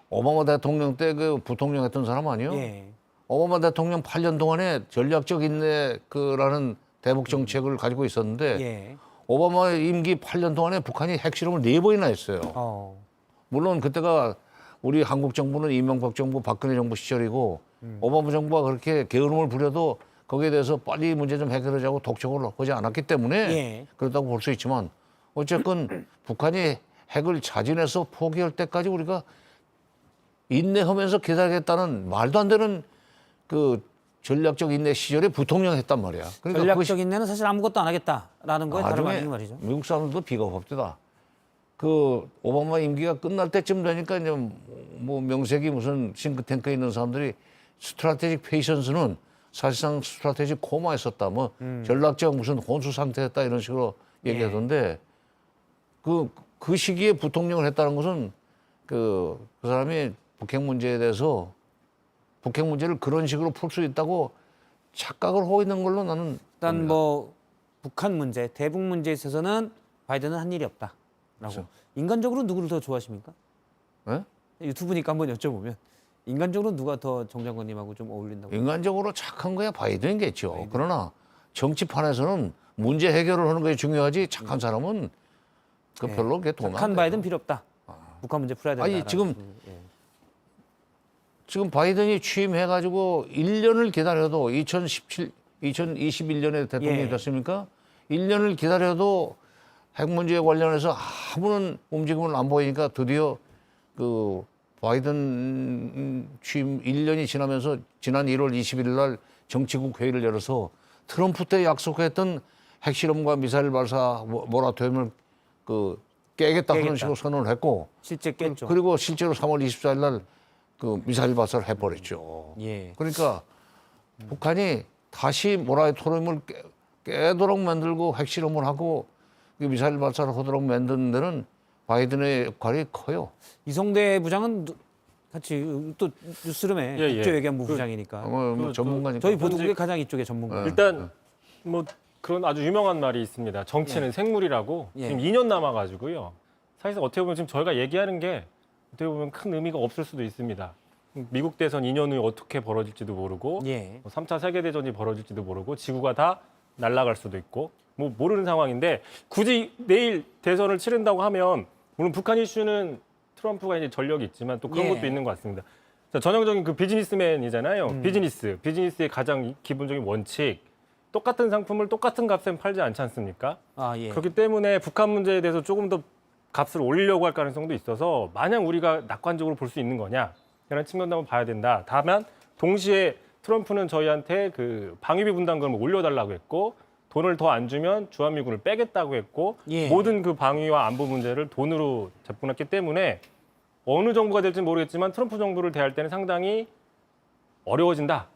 오바마 대통령 때 그 부통령 했던 사람 아니에요? 예. 오바마 대통령 8년 동안에 전략적 인내라는 대북 정책을 가지고 있었는데 예. 오바마 임기 8년 동안에 북한이 핵실험을 4번이나 했어요. 물론 그때가 우리 한국 정부는 이명박 정부, 박근혜 정부 시절이고 오바마 정부가 그렇게 게으름을 부려도 거기에 대해서 빨리 문제 좀 해결하자고 독촉을 하지 않았기 때문에 예. 그렇다고 볼 수 있지만 어쨌건 북한이 핵을 자진해서 포기할 때까지 우리가 인내하면서 기다리겠다는 말도 안 되는 그 전략적 인내 시절에 부통령 했단 말이야. 그러니까 전략적 인내는 사실 아무것도 안 하겠다라는 거에 다름 나중에 아닌 말이죠. 미국 사람들도 비겁합니다. 그 오바마 임기가 끝날 때쯤 되니까 이제 뭐 명색이 무슨 싱크탱크에 있는 사람들이 스트라테직 페이션스는 사실상 스트라테직 코마였었다. 뭐 전략적 무슨 혼수 상태였다 이런 식으로 얘기하던데 그 시기에 부통령을 했다는 것은 그 사람이 북핵 문제에 대해서 북핵 문제를 그런 식으로 풀 수 있다고 착각을 하고 있는 걸로 나는 일단 봅니다. 뭐 북한 문제, 대북 문제에 있어서는 바이든은 한 일이 없다라고. 그렇죠. 인간적으로 누구를 더 좋아하십니까? 네? 유튜브니까 한번 여쭤보면 인간적으로 누가 더 정 장관님하고 좀 어울린다고? 인간적으로 착한 거야 바이든이겠죠. 그러나 정치판에서는 문제 해결을 하는 것이 중요하지 착한 사람은 그 별로 그게 도움 안 착한 돼요. 바이든 필요 없다. 북한 문제 풀어야 된다. 아니, 지금 바이든이 취임해가지고 1년을 기다려도 2021년에 대통령이 예. 됐습니까? 1년을 기다려도 핵 문제에 관련해서 아무런 움직임을 안 보이니까 드디어 그 바이든 취임 1년이 지나면서 지난 1월 20일 날 정치국 회의를 열어서 트럼프 때 약속했던 핵실험과 미사일 발사 모라토리엄을 그 깨겠다 하는 식으로 선언을 했고 실제 깼죠. 그리고 실제로 3월 24일 날 그 미사일 발사를 해버렸죠. 예. 그러니까 북한이 다시 모라토리엄을 깨도록 만들고 핵실험을 하고 미사일 발사를 하도록 만드는 데는 바이든의 역할이 커요. 이성대 부장은 같이 또 뉴스룸에 예, 예. 국제 외교부 부장이니까 뭐 전문가니까. 저희 보도국의 가장 이쪽의 전문가. 일단 뭐 그런 아주 유명한 말이 있습니다. 정치는 생물이라고 예. 지금 2년 남아가지고요. 사실상 어떻게 보면 지금 저희가 얘기하는 게 어떻게 보면 큰 의미가 없을 수도 있습니다. 미국 대선 2년 후에 어떻게 벌어질지도 모르고 예. 3차 세계대전이 벌어질지도 모르고 지구가 다 날아갈 수도 있고 뭐 모르는 상황인데 굳이 내일 대선을 치른다고 하면 물론 북한 이슈는 트럼프가 이제 전력이 있지만 또 그런 예. 것도 있는 것 같습니다. 자, 전형적인 그 비즈니스맨이잖아요. 비즈니스의 가장 기본적인 원칙 똑같은 상품을 똑같은 값에 팔지 않지 않습니까? 아 예. 그렇기 때문에 북한 문제에 대해서 조금 더 값을 올리려고 할 가능성도 있어서 마냥 우리가 낙관적으로 볼 수 있는 거냐 이런 측면도 한번 봐야 된다. 다만 동시에 트럼프는 저희한테 그 방위비 분담금을 올려달라고 했고 돈을 더 안 주면 주한미군을 빼겠다고 했고 예. 모든 그 방위와 안보 문제를 돈으로 접근했기 때문에 어느 정부가 될지는 모르겠지만 트럼프 정부를 대할 때는 상당히 어려워진다.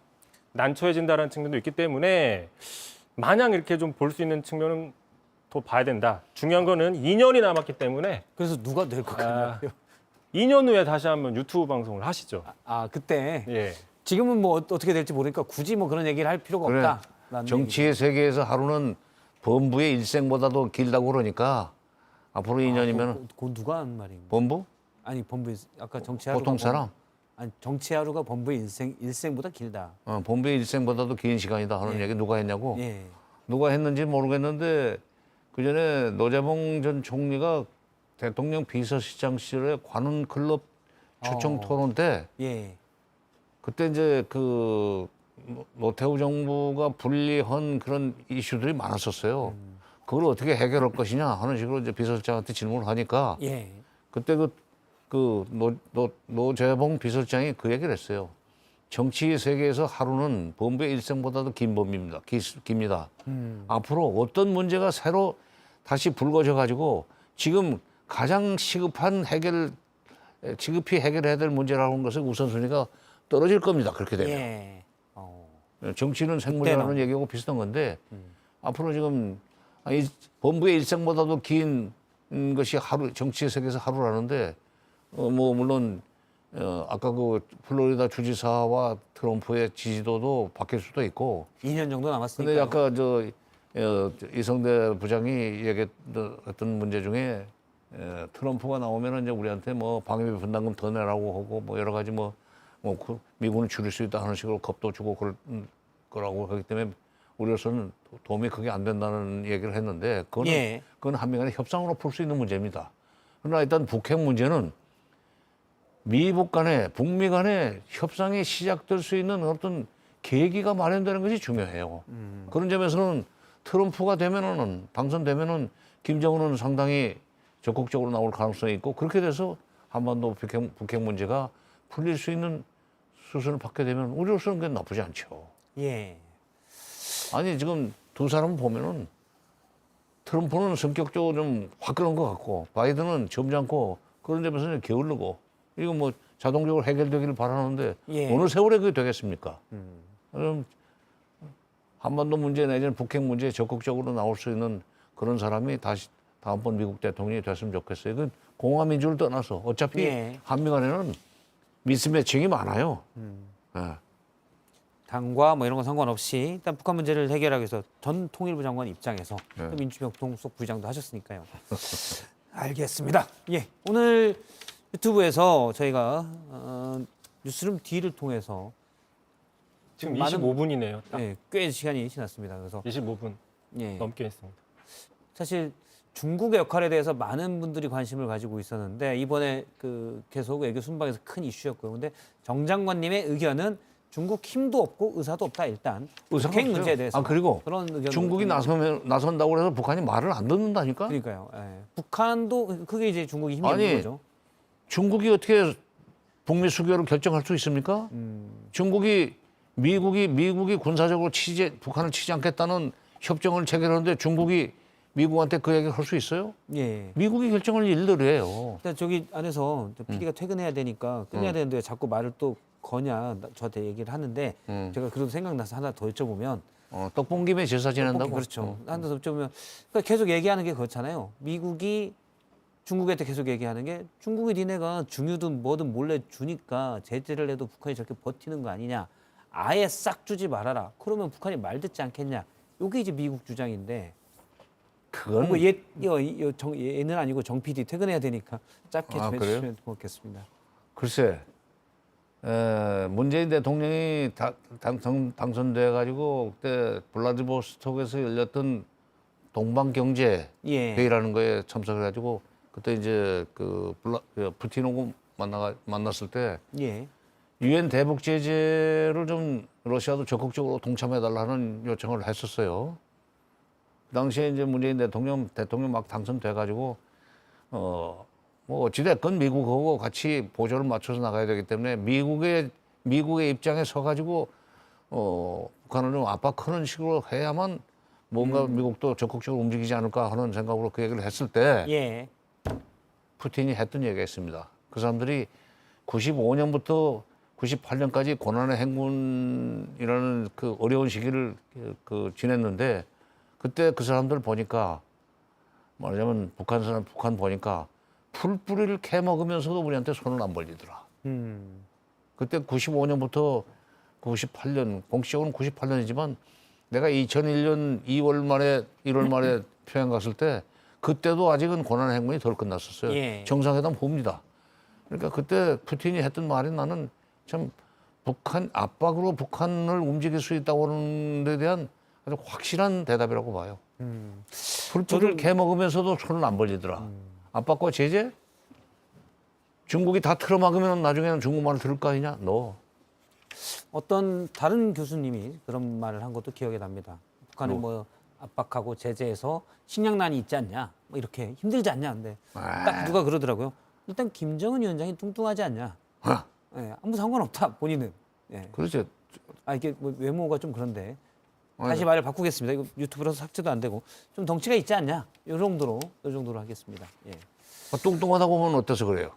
난처해진다는 측면도 있기 때문에 마냥 이렇게 좀 볼 수 있는 측면은 또 봐야 된다. 중요한 거는 2년이 남았기 때문에 그래서 누가 될 것 같나요? 2년 후에 다시 한번 유튜브 방송을 하시죠. 그때 예. 지금은 뭐 어떻게 될지 모르니까 굳이 뭐 그런 얘기를 할 필요가 그래. 없다. 정치의 세계에서 하루는 범부의 일생보다도 길다고 그러니까 앞으로 2년이면 그 누가 한 말인가? 범부? 아니 범부 아까 정치 하루가 보통 사람? 아니 정치 하루가 범부의 일생보다 길다. 범부의 일생보다도 긴 시간이다 하는 예. 얘기 누가 했냐고? 예. 누가 했는지 모르겠는데 그 전에 노재봉 전 총리가 대통령 비서실장 시절에 관훈 클럽 초청 토론 때 예. 그때 이제 그 노태우 정부가 불리한 그런 이슈들이 많았었어요. 그걸 어떻게 해결할 것이냐 하는 식으로 이제 비서실장한테 질문을 하니까 예. 그때 노재봉 비서실장이 그 얘기를 했어요. 정치 세계에서 하루는 범부의 일생보다도 긴 범입니다. 깁니다. 앞으로 어떤 문제가 새로 다시 불거져 가지고 지금 가장 시급히 해결해야 될 문제라는 것의 우선순위가 떨어질 겁니다. 그렇게 되면. 예. 정치는 생물이라는 얘기하고 비슷한 건데 앞으로 지금 범부의 일생보다도 긴 것이 하루, 정치의 세계에서 하루라는데 뭐 물론 아까 그 플로리다 주지사와 트럼프의 지지도도 바뀔 수도 있고 2년 정도 남았으니까. 근데 아까 이성대 부장이 얘기했던 문제 중에 트럼프가 나오면은 이제 우리한테 뭐 방위비 분담금 더 내라고 하고 뭐 여러 가지 그 미군을 줄일 수 있다 하는 식으로 겁도 주고 그럴 거라고 하기 때문에 우리로서는 도움이 크게 안 된다는 얘기를 했는데 그건 한미 간의 협상으로 풀 수 있는 문제입니다. 그러나 일단 북핵 문제는 북미 간의 협상이 시작될 수 있는 어떤 계기가 마련되는 것이 중요해요. 그런 점에서는 트럼프가 당선되면은 김정은은 상당히 적극적으로 나올 가능성이 있고 그렇게 돼서 한반도 북핵 문제가 풀릴 수 있는 수순을 받게 되면 우리로서는 그게 나쁘지 않죠. 예. 아니 지금 두 사람 보면은 트럼프는 성격적으로 좀 화끈한 것 같고 바이든은 점잖고 그런 점에서는 게을르고 이거 뭐 자동적으로 해결되기를 바라는데 예. 어느 세월에 그게 되겠습니까? 그럼 한반도 문제 내지는 북핵 문제에 적극적으로 나올 수 있는 그런 사람이 다시 다음번 미국 대통령이 됐으면 좋겠어요. 그 공화민주를 떠나서 어차피 예. 한미 간에는 미스매칭이 많아요. 예. 당과 뭐 이런 건 상관없이 일단 북한 문제를 해결하기 위해서 전 통일부 장관 입장에서 네. 민주평통속 부장도 하셨으니까요. 알겠습니다. 예, 오늘 유튜브에서 저희가 뉴스룸 D를 통해서 지금 많은- 25분이네요. 꽤 시간이 지났습니다. 그래서 25분 예, 넘게 했습니다. 사실 중국의 역할에 대해서 많은 분들이 관심을 가지고 있었는데 이번에 그 계속 외교 순방에서 큰 이슈였고요. 근데 정 장관님의 의견은 중국 힘도 없고 의사도 없다 일단 의사가 북핵 없어요. 문제에 대해서 그리고 그런 의견 중국이 나선다고 해서 북한이 말을 안 듣는다니까? 그러니까요. 예. 북한도 그게 이제 중국이 힘이 아니, 있는 거죠. 중국이 어떻게 북미 수교를 결정할 수 있습니까? 미국이 군사적으로 북한을 치지 않겠다는 협정을 체결하는데 중국이 미국한테 그 얘기를 할 수 있어요? 예. 미국이 결정할 일들이에요. 일단 저기 안에서 PD가 퇴근해야 되니까 끝내야 되는데 자꾸 말을 또 거냐 저한테 얘기를 하는데 제가 그래도 생각나서 하나 더 여쭤보면 떡본 김에 제사 지낸다고. 그렇죠. 하나 더 여쭤보면 그러니까 계속 얘기하는 게 그렇잖아요. 미국이 중국한테 계속 얘기하는 게 중국이 니네가 중유든 뭐든 몰래 주니까 제재를 해도 북한이 저렇게 버티는 거 아니냐. 아예 싹 주지 말아라. 그러면 북한이 말 듣지 않겠냐. 이게 이제 미국 주장인데 그건 얘는 아니고 정 PD 퇴근해야 되니까 짧게 좀 그래요? 해주시면 고맙겠습니다. 글쎄, 문재인 대통령이 당선돼 가지고 그때 블라디보스톡에서 열렸던 동방경제 예. 회의라는 거에 참석해 가지고 그때 이제 그 푸틴하고 만났을 때 예. 유엔 대북 제재를 좀 러시아도 적극적으로 동참해 달라는 요청을 했었어요. 그 당시에 이제 문재인 대통령 막 당선돼 가지고 뭐 어찌됐건 미국하고 같이 보조를 맞춰서 나가야 되기 때문에 미국의 입장에 서 가지고 북한을 좀 압박하는 식으로 해야만 뭔가 미국도 적극적으로 움직이지 않을까 하는 생각으로 그 얘기를 했을 때 예. 푸틴이 했던 얘기가 있습니다. 그 사람들이 95년부터 98년까지 고난의 행군이라는 그 어려운 시기를 지냈는데 그때 그 사람들 보니까 말하자면 북한 사람 북한 보니까 풀뿌리를 캐 먹으면서도 우리한테 손을 안 벌리더라. 그때 95년부터 98년 공식적으로는 98년이지만 내가 2001년 2월 말에 1월 말에 평양 갔을 때 그때도 아직은 고난 행군이 덜 끝났었어요. 예. 정상회담 봅니다. 그러니까 그때 푸틴이 했던 말이 나는 참 북한 압박으로 북한을 움직일 수 있다고 하는 데 대한 아주 확실한 대답이라고 봐요. 풀뿌리를 캐 먹으면서도 손을 안 벌리더라. 압박과 제재? 중국이 다 틀어막으면 나중에는 중국말을 들을 거 아니냐? 너. 어떤 다른 교수님이 그런 말을 한 것도 기억이 납니다. 북한이 뭐? 뭐 압박하고 제재해서 식량난이 있지 않냐, 뭐 이렇게 힘들지 않냐. 근데 딱 누가 그러더라고요. 일단 김정은 위원장이 뚱뚱하지 않냐. 아, 예, 아무 상관없다 본인은. 예. 그렇죠. 아 이게 뭐 외모가 좀 그런데 다시 말을 바꾸겠습니다. 이거 유튜브라서 삭제도 안 되고 좀 덩치가 있지 않냐. 이 정도로 하겠습니다. 예. 뚱뚱하다고 보면 어때서 그래요?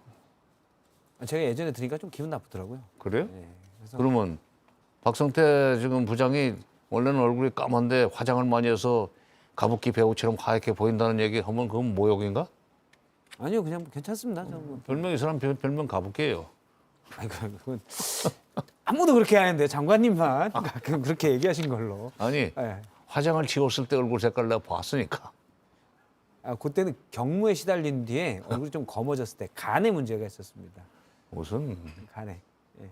제가 예전에 들으니까 좀 기분 나쁘더라고요. 그래요? 예. 그래서 그러면 박성태 지금 부장이 원래는 얼굴이 까만데 화장을 많이 해서 가부키 배우처럼 하얗게 보인다는 얘기 하면 그건 모욕인가? 아니요 그냥 괜찮습니다. 저는 뭐. 별명 이 사람 별명 가부키예요. 아이고 그건 아무도 그렇게 하는데 장관님만 가끔 그렇게 얘기하신 걸로. 아니 예. 화장을 지웠을 때 얼굴 색깔 내가 봤으니까. 아 그때는 경무에 시달린 뒤에 얼굴이 좀 검어졌을 때 간에 문제가 있었습니다. 무슨 간에. 예.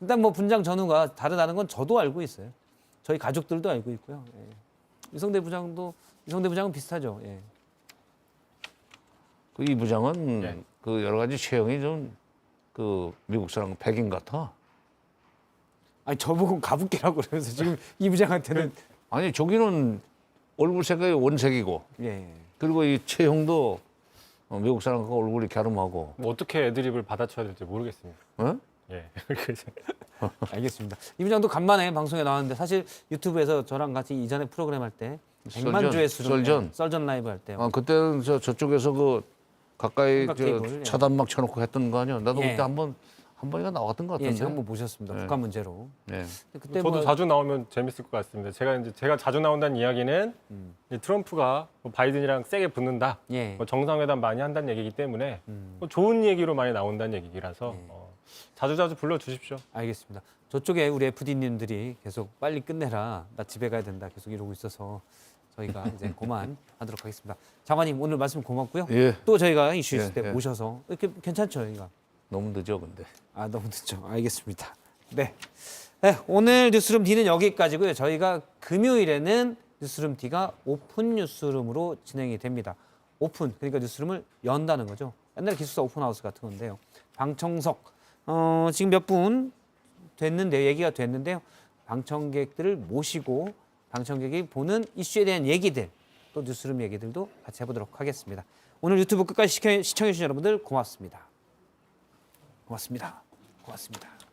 일단 뭐 분장 전후가 다르다는 건 저도 알고 있어요. 저희 가족들도 알고 있고요. 예. 이성대 부장은 비슷하죠. 예. 그 이 부장은 네. 그 여러 가지 체형이 좀 그 미국 사람 백인 같아. 아니 저보고 가부키라고 그러면서 지금 이 부장한테는 아니 저기는 얼굴 색깔이 원색이고 예. 그리고 이 체형도 미국 사람과 얼굴이 갸름하고. 뭐 어떻게 애드립을 받아쳐야 될지 모르겠습니다. 어? 예. 그래서 알겠습니다. 이 부장도 간만에 방송에 나왔는데 사실 유튜브에서 저랑 같이 이전에 프로그램 할 때 100만 주의 수준 썰전 라이브 할 때 아 그때는 저쪽에서 그 가까이 삼각 테이블, 예. 차단막 쳐놓고 했던 거 아니야? 나도 예. 그때 한 번인가 나왔던 것 예, 같은데. 제가 한번 모셨습니다. 네. 북한 문제로. 네. 그때 저도 뭐 자주 나오면 재밌을 것 같습니다. 제가 자주 나온다는 이야기는 이 트럼프가 뭐 바이든이랑 세게 붙는다, 예. 뭐 정상회담 많이 한다는 얘기이기 때문에 뭐 좋은 얘기로 많이 나온다는 얘기라서 예. 자주 불러 주십시오. 알겠습니다. 저쪽에 우리 FD님들이 계속 빨리 끝내라. 나 집에 가야 된다. 계속 이러고 있어서 저희가 이제 그만하도록 하겠습니다. 장관님 오늘 말씀 고맙고요. 예. 또 저희가 이슈 있을 예, 때 예. 모셔서 이렇게 괜찮죠, 저희가. 너무 늦어 근데. 아 너무 늦죠. 알겠습니다. 네. 네, 오늘 뉴스룸 D는 여기까지고요. 저희가 금요일에는 뉴스룸 D가 오픈 뉴스룸으로 진행이 됩니다. 오픈 그러니까 뉴스룸을 연다는 거죠. 옛날에 기숙사 오픈하우스 같은 건데요. 방청석 지금 몇 분 됐는데요. 얘기가 됐는데요. 방청객들을 모시고 방청객이 보는 이슈에 대한 얘기들 또 뉴스룸 얘기들도 같이 해보도록 하겠습니다. 오늘 유튜브 끝까지 시청해주신 여러분들 고맙습니다. 고맙습니다. 고맙습니다.